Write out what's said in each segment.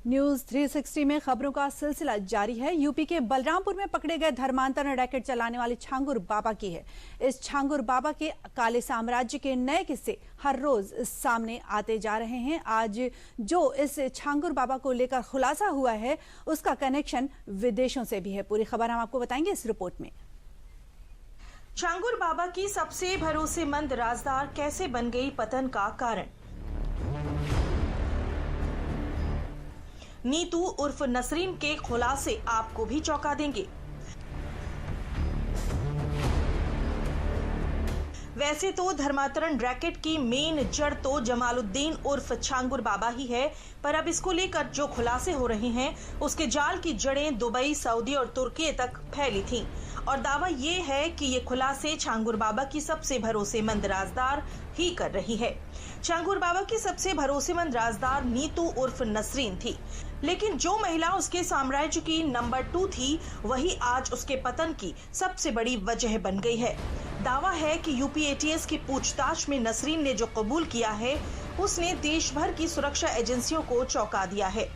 News 360 में खबरों का सिलसिला जारी है। यूपी के बलरामपुर में पकड़े गए धर्मांतरण रैकेट चलाने वाले छांगुर बाबा की है। इस छांगुर बाबा के काले साम्राज्य के नए किस्से हर रोज सामने आते जा रहे हैं। आज जो इस छांगुर बाबा को लेकर खुलासा हुआ है उसका कनेक्शन विदेशों से भी है। पूरी खबर हम आपको बताएंगे इस रिपोर्ट में। छांगुर बाबा की सबसे भरोसेमंद राजदार कैसे बन गई पतन का कारण। नीतू उर्फ नसरीन के खुलासे आपको भी चौंका देंगे। वैसे तो धर्मांतरण रैकेट की मेन जड़ तो जमालुद्दीन उर्फ छांगुर बाबा ही है, पर अब इसको लेकर जो खुलासे हो रहे हैं उसके जाल की जड़ें दुबई, सऊदी और तुर्की तक फैली थीं और दावा ये है कि ये खुलासे छांगुर बाबा की सबसे भरोसेमंद राजदार ही कर रही है। छांगुर बाबा की सबसे भरोसेमंद राजदार नीतू उर्फ नसरीन थी, लेकिन जो महिला उसके साम्राज्य की नंबर 2 थी वही आज उसके पतन की सबसे बड़ी वजह बन गई है। दावा है कि यूपी एटीएस की पूछताछ में नसरीन ने जो कबूल किया है उसने देश भर की सुरक्षा एजेंसियों को चौंका दिया है।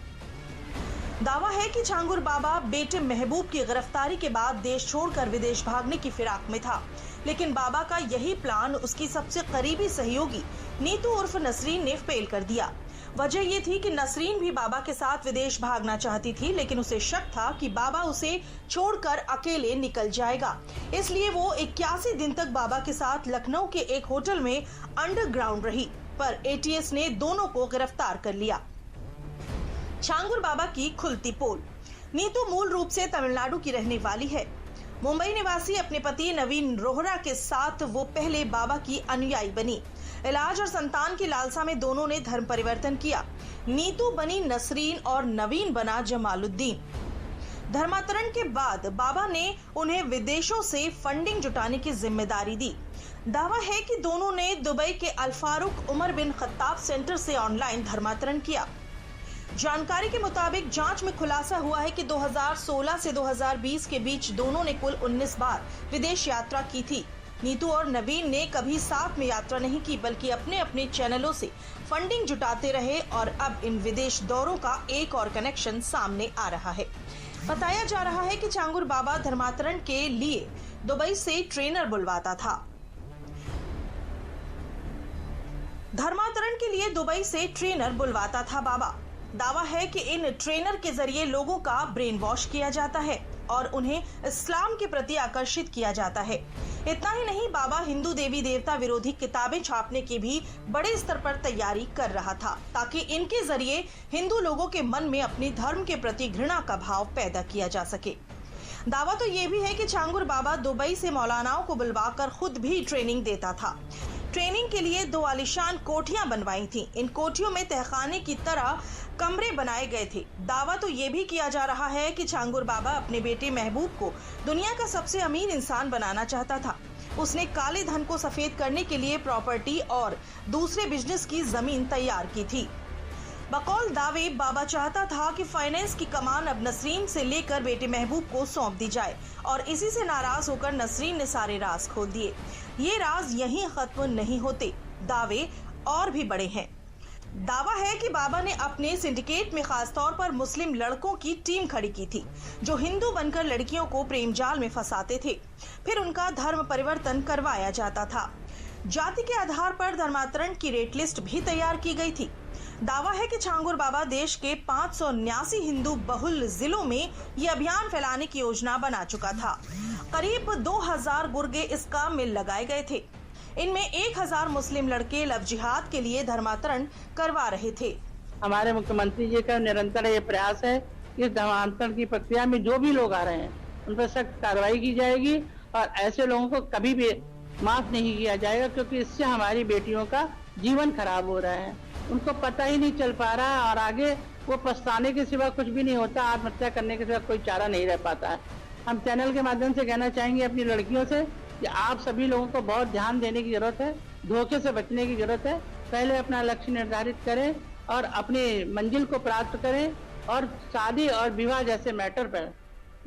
दावा है कि छांगुर बाबा बेटे महबूब की गिरफ्तारी के बाद देश छोड़कर विदेश भागने की फिराक में था, लेकिन बाबा का यही प्लान उसकी सबसे करीबी सहयोगी नीतू उर्फ नसरीन ने फेल कर दिया। वजह ये थी कि नसरीन भी बाबा के साथ विदेश भागना चाहती थी, लेकिन उसे शक था कि बाबा उसे छोड़कर अकेले निकल जाएगा, इसलिए वो 81 दिन तक बाबा के साथ लखनऊ के एक होटल में अंडरग्राउंड रही, पर एटीएस ने दोनों को गिरफ्तार कर लिया। छांगुर बाबा की खुलती पोल। नीतू मूल रूप से तमिलनाडु की रहने वाली है। मुंबई निवासी अपने पति नवीन रोहरा के साथ वो पहले बाबा की अनुयायी बनी। इलाज और संतान की लालसा में दोनों ने धर्म परिवर्तन किया। नीतू बनी नसरीन और नवीन बना जमालुद्दीन। धर्मांतरण के बाद बाबा ने उन्हें विदेशों से फंडिंग जुटाने की जिम्मेदारी दी। दावा है कि दोनों ने दुबई के अल Farooq Umar bin Khattab centre से ऑनलाइन धर्मांतरण किया। जानकारी के मुताबिक जांच में खुलासा हुआ है कि 2016 से 2020 के बीच दोनों ने कुल 19 बार विदेश यात्रा की थी। नीतू और नवीन ने कभी साथ में यात्रा नहीं की, बल्कि अपने अपने चैनलों से फंडिंग जुटाते रहे और अब इन विदेश दौरों का एक और कनेक्शन सामने आ रहा है। बताया जा रहा है कि छांगुर बाबा धर्मांतरण के लिए दुबई से ट्रेनर बुलवाता था। धर्मांतरण के लिए दुबई से ट्रेनर बुलवाता था बाबा। दावा है कि इन ट्रेनर के जरिए लोगों का ब्रेन वॉश किया जाता है और उन्हें इस्लाम के प्रति आकर्षित किया जाता है। इतना ही नहीं, बाबा हिंदू देवी देवता विरोधी किताबें छापने की भी बड़े स्तर पर तैयारी कर रहा था, ताकि इनके जरिए हिंदू लोगों के मन में अपने धर्म के प्रति घृणा का भाव पैदा किया जा सके। दावा तो ये भी है कि छांगुर बाबा दुबई से मौलानाओं को बुलवाकर खुद भी ट्रेनिंग देता था। ट्रेनिंग के लिए 2 आलीशान कोठियां बनवाई थीं। इन कोठियों में तहखाने की तरह कमरे बनाए गए थे। दावा तो ये भी किया जा रहा है कि छांगुर बाबा अपने बेटे महबूब को दुनिया का सबसे अमीर इंसान बनाना चाहता था। उसने काले धन को सफेद करने के लिए प्रॉपर्टी और दूसरे बिजनेस की जमीन तैयार की थी। बकौल दावे बाबा चाहता था कि फाइनेंस की कमान अब नसरीन से लेकर बेटे महबूब को सौंप दी जाए और इसी से नाराज होकर नसरीन ने सारे राज खोल दिए। ये राज यहीं खत्म नहीं होते, दावे और भी बड़े हैं। दावा है कि बाबा ने अपने सिंडिकेट में खासतौर पर मुस्लिम लड़कों की टीम खड़ी की थी, जो हिंदू बनकर लड़कियों को प्रेम जाल में फंसाते थे। फिर उनका धर्म परिवर्तन करवाया जाता था। जाति के आधार पर धर्मांतरण की रेट लिस्ट भी तैयार की गई थी। दावा है कि छांगुर बाबा देश के 579 हिंदू बहुल जिलों में ये अभियान फैलाने की योजना बना चुका था। करीब 2000 गुर्गे इस काम में लगाए गए थे। इनमें 1000 मुस्लिम लड़के लव जिहाद के लिए धर्मांतरण करवा रहे थे। हमारे मुख्यमंत्री जी का निरंतर ये प्रयास है कि धर्मांतरण की प्रक्रिया में जो भी लोग आ रहे हैं उन पर सख्त कार्रवाई की जाएगी और ऐसे लोगों को कभी भी माफ नहीं किया जाएगा, क्योंकि इससे हमारी बेटियों का जीवन खराब हो रहा है। उनको पता ही नहीं चल पा रहा है और आगे वो पछताने के सिवा कुछ भी नहीं होता, आत्महत्या करने के सिवा कोई चारा नहीं रह पाता है। हम चैनल के माध्यम से कहना चाहेंगे अपनी लड़कियों से कि आप सभी लोगों को बहुत ध्यान देने की जरूरत है, धोखे से बचने की जरूरत है। पहले अपना लक्ष्य निर्धारित करें और अपनी मंजिल को प्राप्त करें और शादी और विवाह जैसे मैटर पर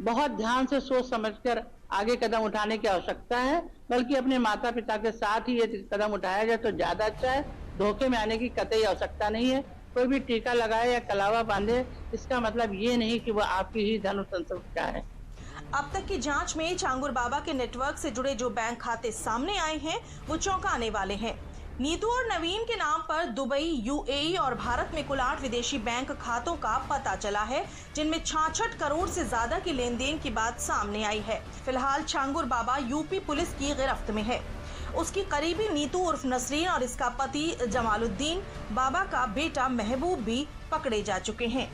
बहुत ध्यान से सोच समझकर आगे कदम उठाने की आवश्यकता है, बल्कि अपने माता पिता के साथ ही ये कदम उठाया जाए तो ज्यादा अच्छा है। धोखे में आने की कतई आवश्यकता नहीं है। कोई भी टीका लगाए या कलावा बांधे, इसका मतलब ये नहीं कि वो आपकी ही धन संपदा है। अब तक की जांच में छांगुर बाबा के नेटवर्क से जुड़े जो बैंक खाते सामने आए हैं वो चौंकाने वाले हैं। नीतू और नवीन के नाम पर दुबई, यूएई और भारत में कुल 8 विदेशी बैंक खातों का पता चला है, जिनमें 66 करोड़ से ज्यादा की लेन देन की बात सामने आई है। फिलहाल छांगुर बाबा यूपी पुलिस की गिरफ्त में है। उसकी करीबी नीतू उर्फ नसरीन और इसका पति जमालुद्दीन, बाबा का बेटा महबूब भी पकड़े जा चुके हैं।